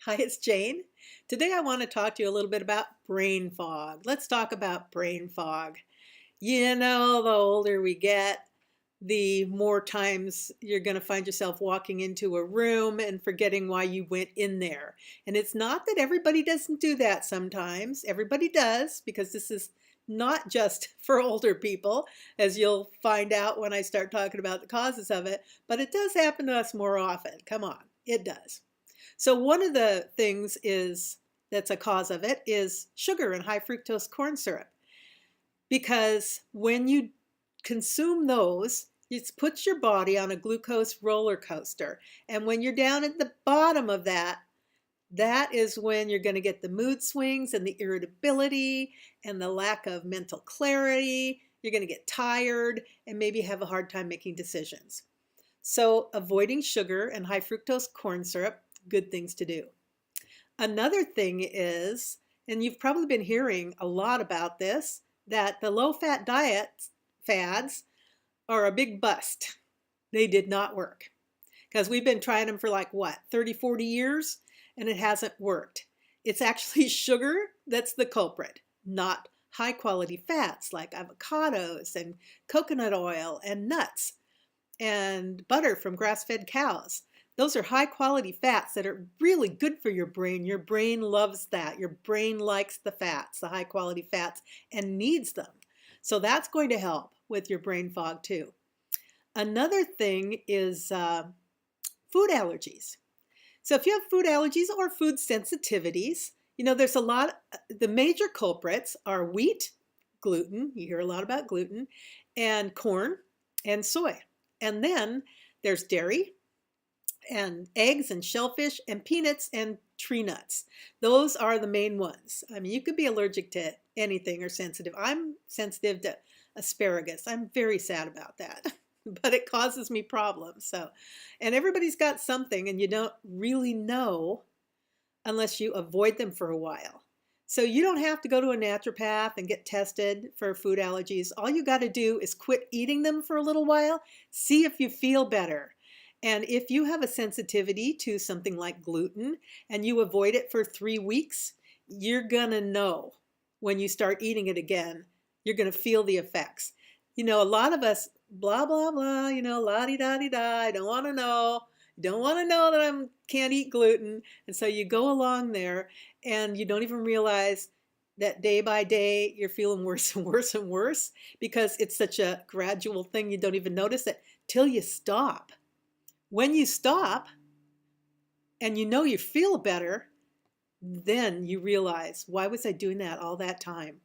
Hi, it's Jane. Today I want to talk to you a little bit about brain fog. Let's talk about brain fog. The older we get, the more times you're going to find yourself walking into a room and forgetting why you went in there. And it's not that everybody doesn't do that sometimes. Everybody does, because this is not just for older people, as you'll find out when I start talking about the causes of it, but it does happen to us more often. Come on, it does. So one of the things is that's a cause of it is sugar and high fructose corn syrup. Because when you consume those, it puts your body on a glucose roller coaster. And when you're down at the bottom of that, that is when you're going to get the mood swings and the irritability and the lack of mental clarity. You're going to get tired and maybe have a hard time making decisions. So avoiding sugar and high fructose corn syrup, good things to do. Another thing is, and you've probably been hearing a lot about this, that the low-fat diet fads are a big bust. They did not work because we've been trying them for like what, 30, 40 years, and it hasn't worked. It's actually sugar that's the culprit, not high-quality fats like avocados and coconut oil and nuts and butter from grass-fed cows. Those are high quality fats that are really good for your brain. Your brain loves that. Your brain likes the fats, the high quality fats, and needs them. So that's going to help with your brain fog too. Another thing is food allergies. So if you have food allergies or food sensitivities, there's a lot, the major culprits are wheat, gluten, you hear a lot about gluten, and corn and soy. And then there's dairy, and eggs and shellfish and peanuts and tree nuts. Those are the main ones. I mean, you could be allergic to anything or sensitive. I'm sensitive to asparagus. I'm very sad about that, but it causes me problems. And everybody's got something, and you don't really know unless you avoid them for a while. So you don't have to go to a naturopath and get tested for food allergies. All you got to do is quit eating them for a little while, see if you feel better. And if you have a sensitivity to something like gluten and you avoid it for 3 weeks, you're going to know when you start eating it again, you're going to feel the effects. A lot of us, blah, blah, blah, la-di-da-di-da, I don't want to know. Don't want to know that I can't eat gluten. And so you go along there and you don't even realize that day by day you're feeling worse and worse and worse because it's such a gradual thing. You don't even notice it till you stop. When you stop and you feel better, then you realize, why was I doing that all that time?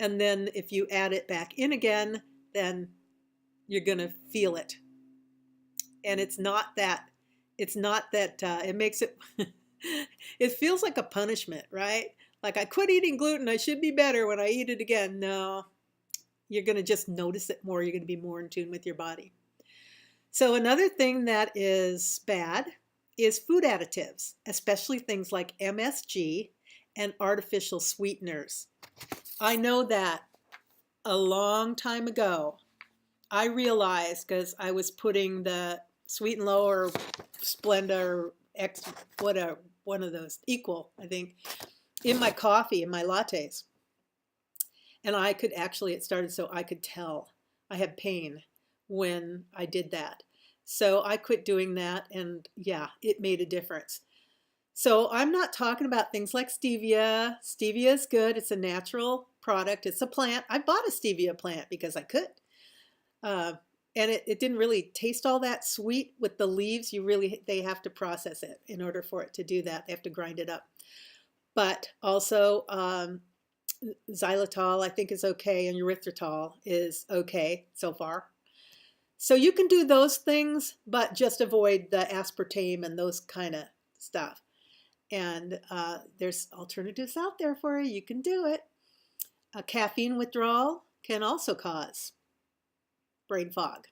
And then if you add it back in again, then you're going to feel it. And it's not that it makes it, it feels like a punishment, right? Like I quit eating gluten, I should be better when I eat it again. No, you're going to just notice it more. You're going to be more in tune with your body. So another thing that is bad is food additives, especially things like MSG and artificial sweeteners. I know that a long time ago, I realized because I was putting the Sweet and Low or Splenda or X, whatever, one of those, Equal, I think, in my coffee, in my lattes. And I could actually, it started so I could tell I had pain when I did that. So I quit doing that, and yeah, it made a difference. So I'm not talking about things like stevia. Stevia is good. It's a natural product. It's a plant. I bought a stevia plant because I could. And it didn't really taste all that sweet with the leaves. They have to process it in order for it to do that. They have to grind it up. But also xylitol I think is okay, and erythritol is okay so far. So you can do those things, but just avoid the aspartame and those kind of stuff. And there's alternatives out there for you. You can do it. A caffeine withdrawal can also cause brain fog.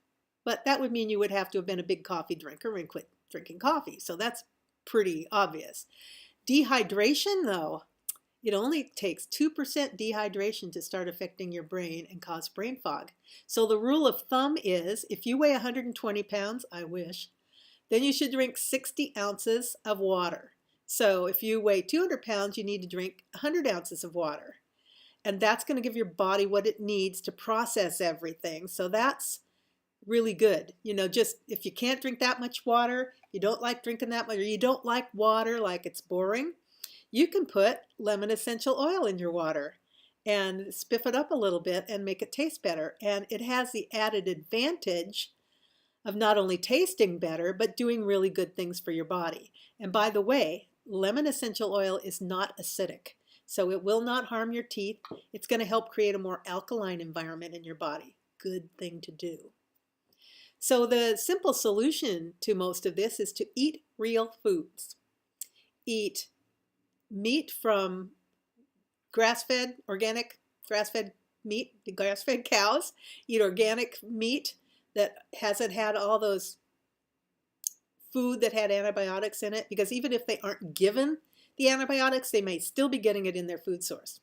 But that would mean you would have to have been a big coffee drinker and quit drinking coffee. So that's pretty obvious. Dehydration, though, it only takes 2% dehydration to start affecting your brain and cause brain fog. So the rule of thumb is if you weigh 120 pounds, I wish, then you should drink 60 ounces of water. So if you weigh 200 pounds, you need to drink 100 ounces of water. And that's going to give your body what it needs to process everything. So that's really good. You know, just if you can't drink that much water, you don't like drinking that much, or you don't like water, like it's boring, you can put lemon essential oil in your water and spiff it up a little bit and make it taste better. And it has the added advantage of not only tasting better, but doing really good things for your body. And by the way, lemon essential oil is not acidic, so it will not harm your teeth. It's going to help create a more alkaline environment in your body. Good thing to do. So the simple solution to most of this is to eat real foods. Eat meat from grass-fed, organic grass-fed meat, grass-fed cows. Eat organic meat that hasn't had all those food that had antibiotics in it, because even if they aren't given the antibiotics, they may still be getting it in their food source.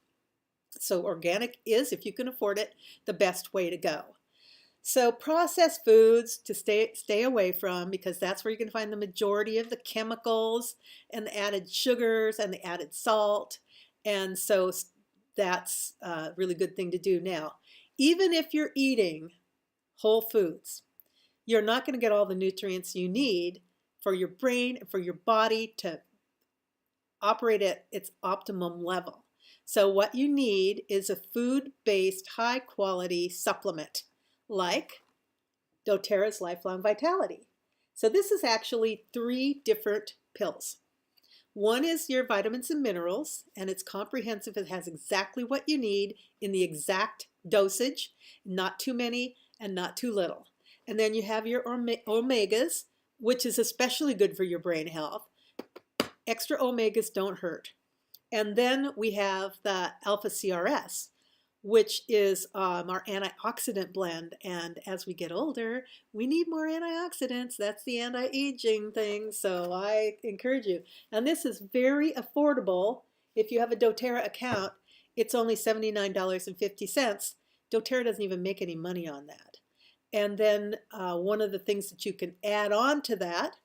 So organic is, if you can afford it, the best way to go. So processed foods to stay away from, because that's where you can find the majority of the chemicals and the added sugars and the added salt. And so that's a really good thing to do. Now, even if you're eating whole foods, you're not going to get all the nutrients you need for your brain and for your body to operate at its optimum level. So what you need is a food-based, high-quality supplement like doTERRA's Lifelong Vitality. So this is actually 3 different pills. One is your vitamins and minerals, and it's comprehensive. It has exactly what you need in the exact dosage, not too many and not too little. And then you have your omegas, which is especially good for your brain health. Extra omegas don't hurt. And then we have the Alpha CRS, which is our antioxidant blend. And as we get older, we need more antioxidants. That's the anti-aging thing. So I encourage you. And this is very affordable. If you have a doTERRA account, it's only $79.50. doTERRA doesn't even make any money on that. And then one of the things that you can add on to that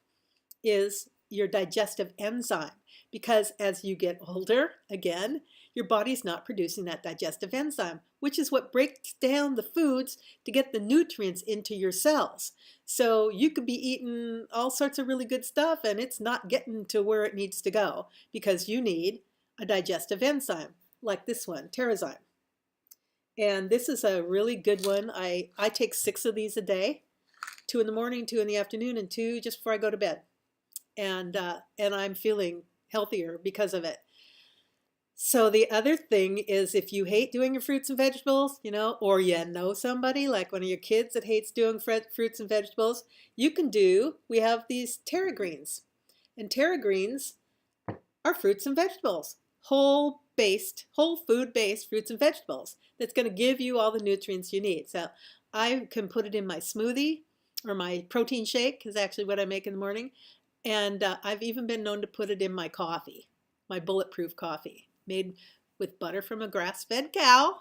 is your digestive enzyme, because as you get older, again, your body's not producing that digestive enzyme, which is what breaks down the foods to get the nutrients into your cells. So you could be eating all sorts of really good stuff and it's not getting to where it needs to go because you need a digestive enzyme like this one, Terrazyme. And this is a really good one. I take 6 of these a day, 2 in the morning, 2 in the afternoon, and 2 just before I go to bed. And I'm feeling healthier because of it. So the other thing is, if you hate doing your fruits and vegetables, you know, or you know somebody like one of your kids that hates doing fruits and vegetables, you can do, we have these Terra Greens. And Terra Greens are fruits and vegetables, whole food-based fruits and vegetables. That's going to give you all the nutrients you need. So I can put it in my smoothie, or my protein shake is actually what I make in the morning. And I've even been known to put it in my coffee, my bulletproof coffee, made with butter from a grass-fed cow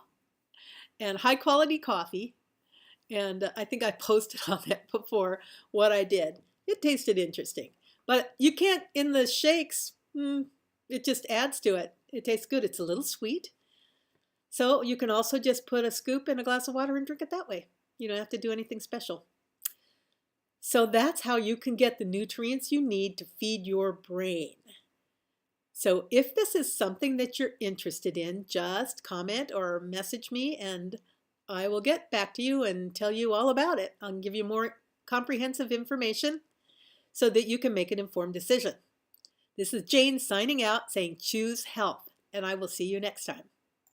and high-quality coffee. And I think I posted on that before what I did. It tasted interesting. But you can't, in the shakes, it just adds to it. It tastes good. It's a little sweet. So you can also just put a scoop in a glass of water and drink it that way. You don't have to do anything special. So that's how you can get the nutrients you need to feed your brain. So if this is something that you're interested in, just comment or message me and I will get back to you and tell you all about it. I'll give you more comprehensive information so that you can make an informed decision. This is Jane signing out saying choose health, and I will see you next time.